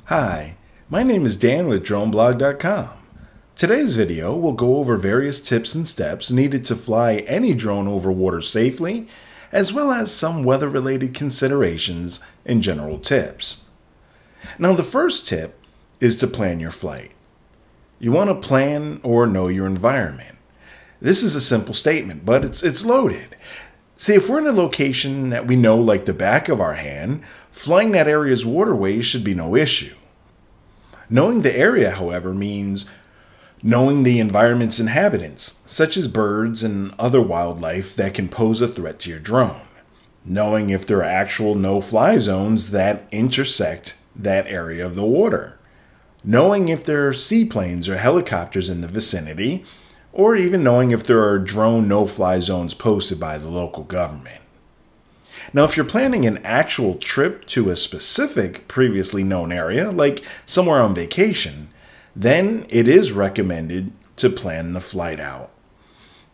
Hi, my name is Dan with Droneblog.com. Today's video will go over various tips and steps needed to fly any drone over water safely, as well as some weather-related considerations and general tips. Now, the first tip is to plan your flight. You want to plan or know your environment. This is a simple statement, but it's loaded. See, if we're in a location that we know like the back of our hand, flying that area's waterways should be no issue. Knowing the area, however, means knowing the environment's inhabitants, such as birds and other wildlife that can pose a threat to your drone. Knowing if there are actual no-fly zones that intersect that area of the water. Knowing if there are seaplanes or helicopters in the vicinity, or even knowing if there are drone no-fly zones posted by the local government. Now, if you're planning an actual trip to a specific previously known area, like somewhere on vacation, then it is recommended to plan the flight out.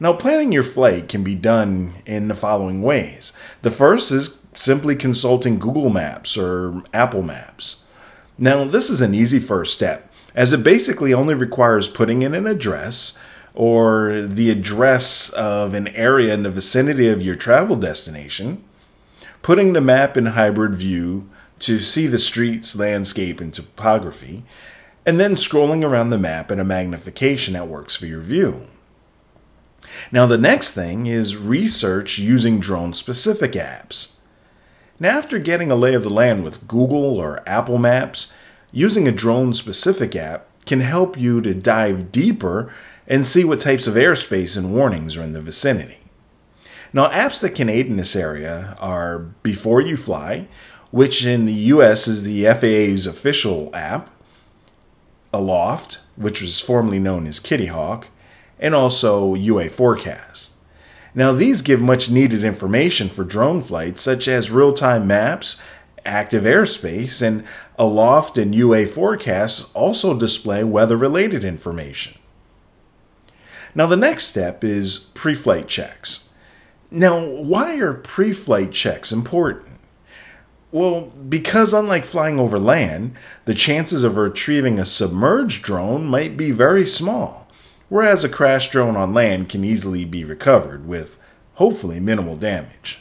Now, planning your flight can be done in the following ways. The first is simply consulting Google Maps or Apple Maps. Now, this is an easy first step, as it basically only requires putting in an address or the address of an area in the vicinity of your travel destination, putting the map in hybrid view to see the streets, landscape, and topography, and then scrolling around the map in a magnification that works for your view. Now, the next thing is research using drone-specific apps. Now, after getting a lay of the land with Google or Apple Maps, using a drone-specific app can help you to dive deeper and see what types of airspace and warnings are in the vicinity. Now, apps that can aid in this area are Before You Fly, which in the US is the FAA's official app, Aloft, which was formerly known as Kitty Hawk, and also UA Forecast. Now, these give much needed information for drone flights, such as real-time maps, active airspace, and Aloft and UA Forecast also display weather-related information. Now, the next step is pre-flight checks. Now, why are pre-flight checks important? Well, because unlike flying over land, the chances of retrieving a submerged drone might be very small, whereas a crashed drone on land can easily be recovered with, hopefully, minimal damage.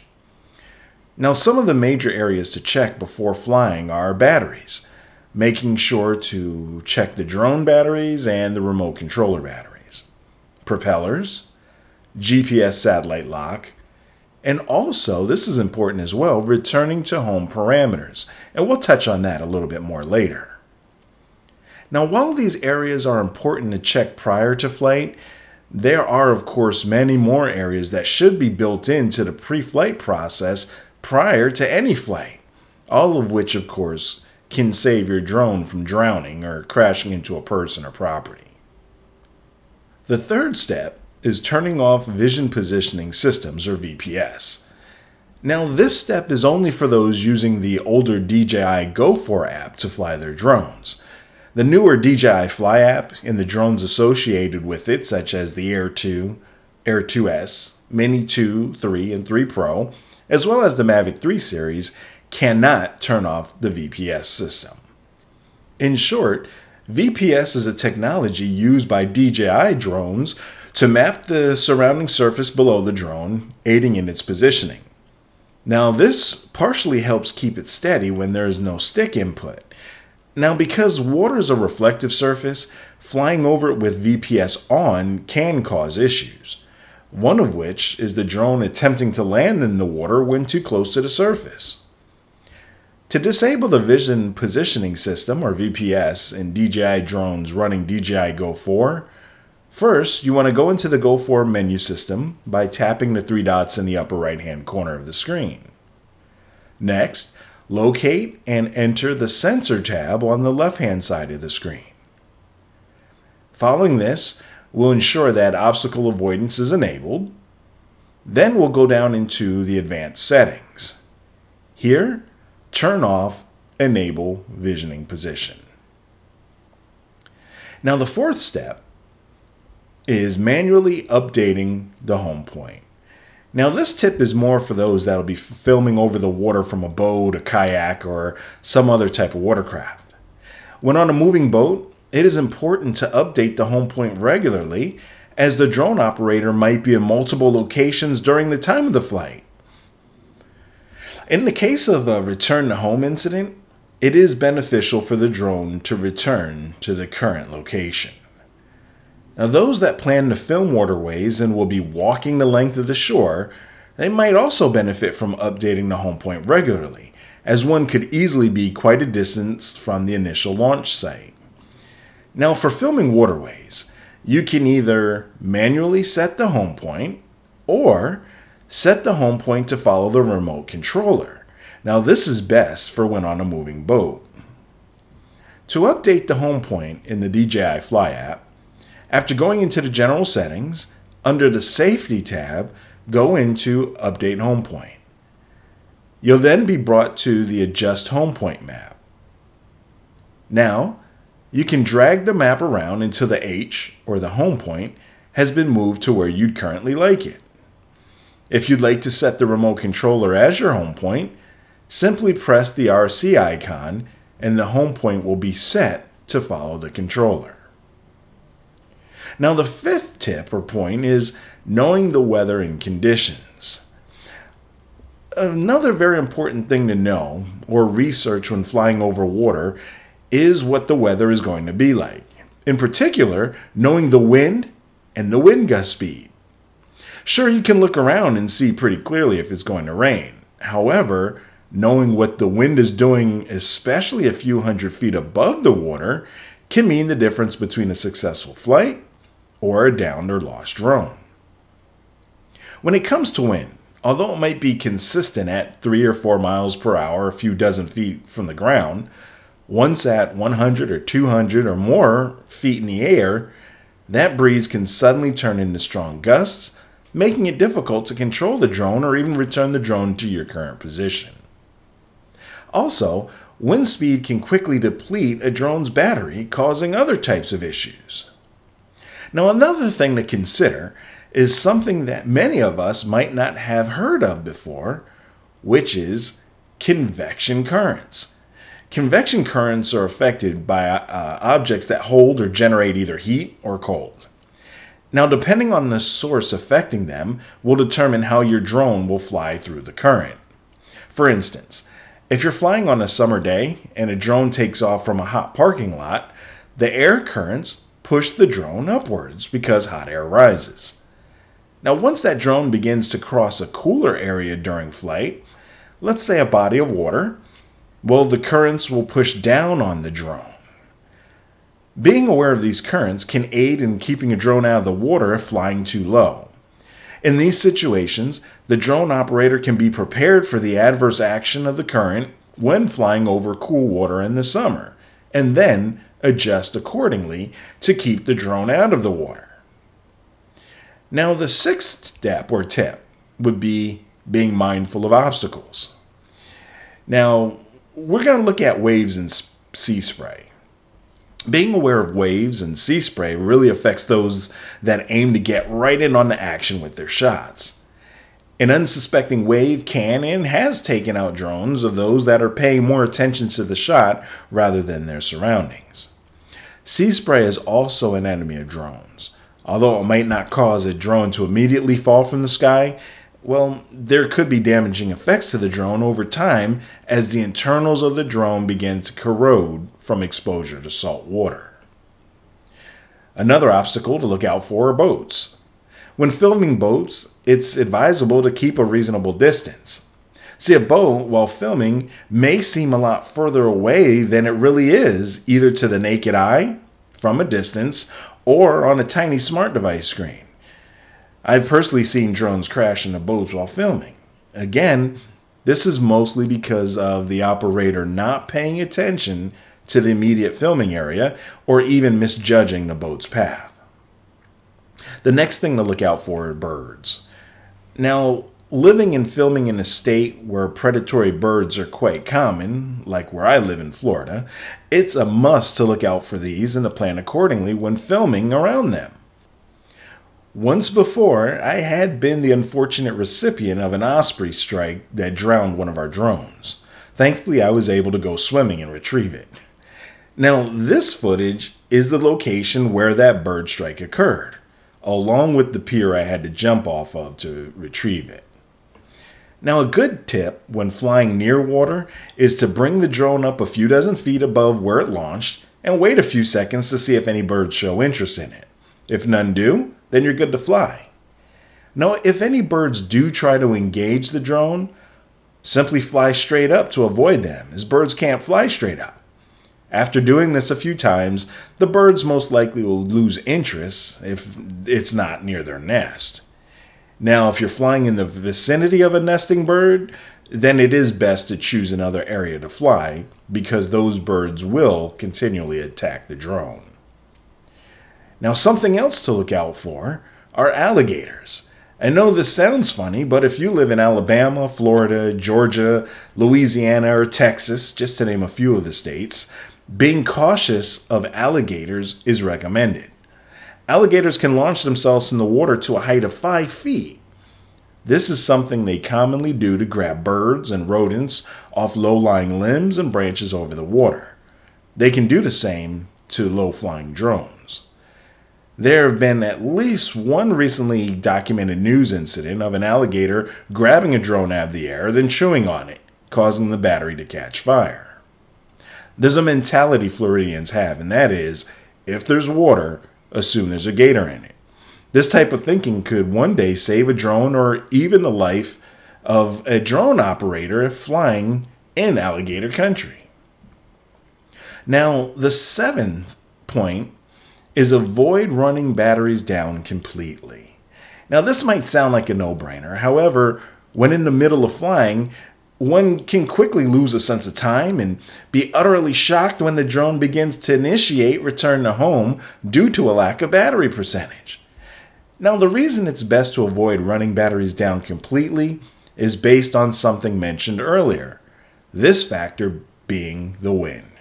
Now, some of the major areas to check before flying are batteries, making sure to check the drone batteries and the remote controller batteries, propellers, GPS satellite lock, and also, this is important as well, returning to home parameters, and we'll touch on that a little bit more later. Now, while these areas are important to check prior to flight, there are, of course, many more areas that should be built into the pre-flight process prior to any flight, all of which, of course, can save your drone from drowning or crashing into a person or property. The third step is turning off Vision Positioning Systems, or VPS. Now, this step is only for those using the older DJI Go4 app to fly their drones. The newer DJI Fly app and the drones associated with it, such as the Air 2, Air 2S, Mini 2, 3, and 3 Pro, as well as the Mavic 3 series, cannot turn off the VPS system. In short, VPS is a technology used by DJI drones to map the surrounding surface below the drone, aiding in its positioning. Now, this partially helps keep it steady when there is no stick input. Now, because water is a reflective surface, flying over it with VPS on can cause issues, one of which is the drone attempting to land in the water when too close to the surface. To disable the Vision Positioning System, or VPS, in DJI drones running DJI Go4, first, you want to go into the Go4 menu system by tapping the three dots in the upper right-hand corner of the screen. Next, locate and enter the Sensor tab on the left-hand side of the screen. Following this, we'll ensure that obstacle avoidance is enabled. Then we'll go down into the Advanced Settings. Here, turn off Enable Visioning Position. Now, the fourth step is manually updating the home point. Now, this tip is more for those that'll be filming over the water from a boat, a kayak, or some other type of watercraft. When on a moving boat, it is important to update the home point regularly, as the drone operator might be in multiple locations during the time of the flight. In the case of a return to home incident, it is beneficial for the drone to return to the current location. Now, those that plan to film waterways and will be walking the length of the shore, they might also benefit from updating the home point regularly, as one could easily be quite a distance from the initial launch site. Now, for filming waterways, you can either manually set the home point or set the home point to follow the remote controller. Now, this is best for when on a moving boat. To update the home point in the DJI Fly app, after going into the general settings, under the Safety tab, go into Update Home Point. You'll then be brought to the Adjust Home Point map. Now, you can drag the map around until the H, or the home point, has been moved to where you'd currently like it. If you'd like to set the remote controller as your home point, simply press the RC icon and the home point will be set to follow the controller. Now, the fifth tip or point is knowing the weather and conditions. Another very important thing to know or research when flying over water is what the weather is going to be like. In particular, knowing the wind and the wind gust speed. Sure, you can look around and see pretty clearly if it's going to rain. However, knowing what the wind is doing, especially a few hundred feet above the water, can mean the difference between a successful flight or a downed or lost drone. When it comes to wind, although it might be consistent at 3 or 4 miles per hour a few dozen feet from the ground, once at 100 or 200 or more feet in the air, that breeze can suddenly turn into strong gusts, making it difficult to control the drone or even return the drone to your current position. Also, wind speed can quickly deplete a drone's battery, causing other types of issues. Now, another thing to consider is something that many of us might not have heard of before, which is convection currents. Convection currents are affected by objects that hold or generate either heat or cold. Now, depending on the source affecting them will determine how your drone will fly through the current. For instance, if you're flying on a summer day and a drone takes off from a hot parking lot, the air currents push the drone upwards because hot air rises. Now, once that drone begins to cross a cooler area during flight, let's say a body of water, well, the currents will push down on the drone. Being aware of these currents can aid in keeping a drone out of the water if flying too low. In these situations, the drone operator can be prepared for the adverse action of the current when flying over cool water in the summer, and then adjust accordingly to keep the drone out of the water. Now, the sixth step or tip would be being mindful of obstacles. Now, we're going to look at waves and sea spray. Being aware of waves and sea spray really affects those that aim to get right in on the action with their shots. An unsuspecting wave can and has taken out drones of those that are paying more attention to the shot rather than their surroundings. Sea spray is also an enemy of drones. Although it might not cause a drone to immediately fall from the sky, well, there could be damaging effects to the drone over time as the internals of the drone begin to corrode from exposure to salt water. Another obstacle to look out for are boats. When filming boats, it's advisable to keep a reasonable distance. See, a boat, while filming, may seem a lot further away than it really is, either to the naked eye, from a distance, or on a tiny smart device screen. I've personally seen drones crash into boats while filming. Again, this is mostly because of the operator not paying attention to the immediate filming area or even misjudging the boat's path. The next thing to look out for are birds. Now, living and filming in a state where predatory birds are quite common, like where I live in Florida, it's a must to look out for these and to plan accordingly when filming around them. Once before, I had been the unfortunate recipient of an osprey strike that drowned one of our drones. Thankfully, I was able to go swimming and retrieve it. Now, this footage is the location where that bird strike occurred, along with the pier I had to jump off of to retrieve it. Now, a good tip when flying near water is to bring the drone up a few dozen feet above where it launched and wait a few seconds to see if any birds show interest in it. If none do, then you're good to fly. Now, if any birds do try to engage the drone, simply fly straight up to avoid them, as birds can't fly straight up. After doing this a few times, the birds most likely will lose interest if it's not near their nest. Now, if you're flying in the vicinity of a nesting bird, then it is best to choose another area to fly because those birds will continually attack the drone. Now, something else to look out for are alligators. I know this sounds funny, but if you live in Alabama, Florida, Georgia, Louisiana, or Texas, just to name a few of the states, being cautious of alligators is recommended. Alligators can launch themselves from the water to a height of 5 feet. This is something they commonly do to grab birds and rodents off low-lying limbs and branches over the water. They can do the same to low-flying drones. There have been at least one recently documented news incident of an alligator grabbing a drone out of the air, then chewing on it, causing the battery to catch fire. There's a mentality Floridians have, and that is, if there's water, assume there's a gator in it. This type of thinking could one day save a drone or even the life of a drone operator if flying in alligator country. Now, the 7th point is avoid running batteries down completely. Now, this might sound like a no-brainer. However, when in the middle of flying, one can quickly lose a sense of time and be utterly shocked when the drone begins to initiate return to home due to a lack of battery percentage. Now, the reason it's best to avoid running batteries down completely is based on something mentioned earlier, this factor being the wind.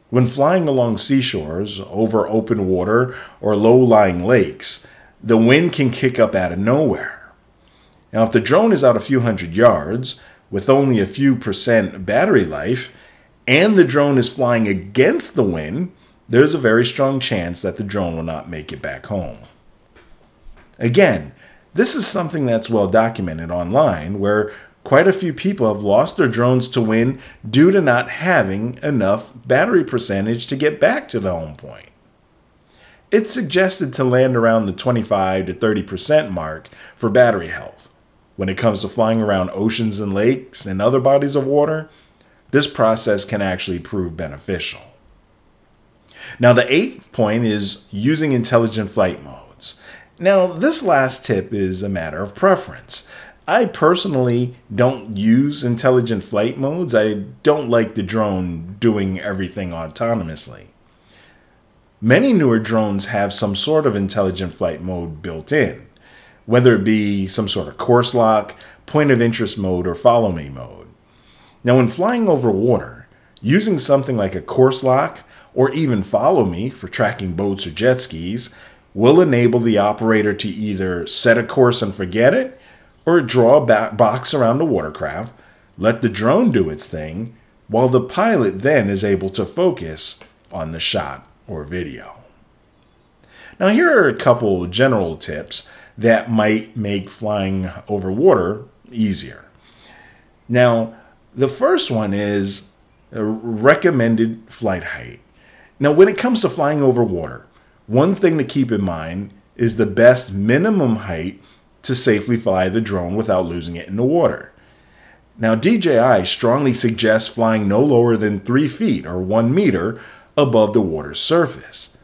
When flying along seashores, over open water, or low-lying lakes, the wind can kick up out of nowhere. Now, if the drone is out a few hundred yards, with only a few % battery life, and the drone is flying against the wind, there's a very strong chance that the drone will not make it back home. Again, this is something that's well documented online, where quite a few people have lost their drones to wind due to not having enough battery percentage to get back to the home point. It's suggested to land around the 25 to 30% mark for battery health. When it comes to flying around oceans and lakes and other bodies of water, this process can actually prove beneficial. Now, the 8th point is using intelligent flight modes. Now, this last tip is a matter of preference. I personally don't use intelligent flight modes. I don't like the drone doing everything autonomously. Many newer drones have some sort of intelligent flight mode built in, whether it be some sort of course lock, point of interest mode, or follow me mode. Now, when flying over water, using something like a course lock or even follow me for tracking boats or jet skis will enable the operator to either set a course and forget it, or draw a box around the watercraft, let the drone do its thing, while the pilot then is able to focus on the shot or video. Now, here are a couple general tips that might make flying over water easier. Now, the first one is a recommended flight height. Now, when it comes to flying over water, one thing to keep in mind is the best minimum height to safely fly the drone without losing it in the water. Now, DJI strongly suggests flying no lower than 3 feet or 1 meter above the water's surface.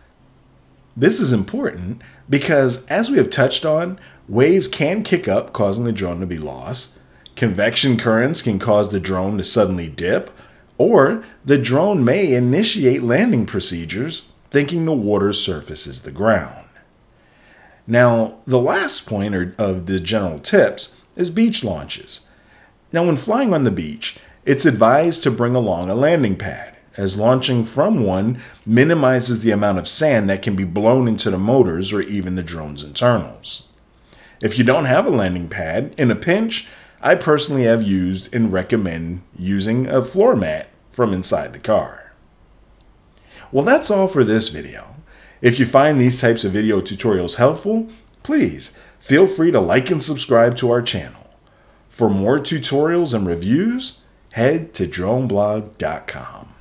This is important because, as we have touched on, waves can kick up, causing the drone to be lost. Convection currents can cause the drone to suddenly dip, or the drone may initiate landing procedures thinking the water's surface is the ground. Now, the last point of the general tips is beach launches. Now, when flying on the beach, it's advised to bring along a landing pad, as launching from one minimizes the amount of sand that can be blown into the motors or even the drone's internals. If you don't have a landing pad, in a pinch, I personally have used and recommend using a floor mat from inside the car. Well, that's all for this video. If you find these types of video tutorials helpful, please feel free to like and subscribe to our channel. For more tutorials and reviews, head to Droneblog.com.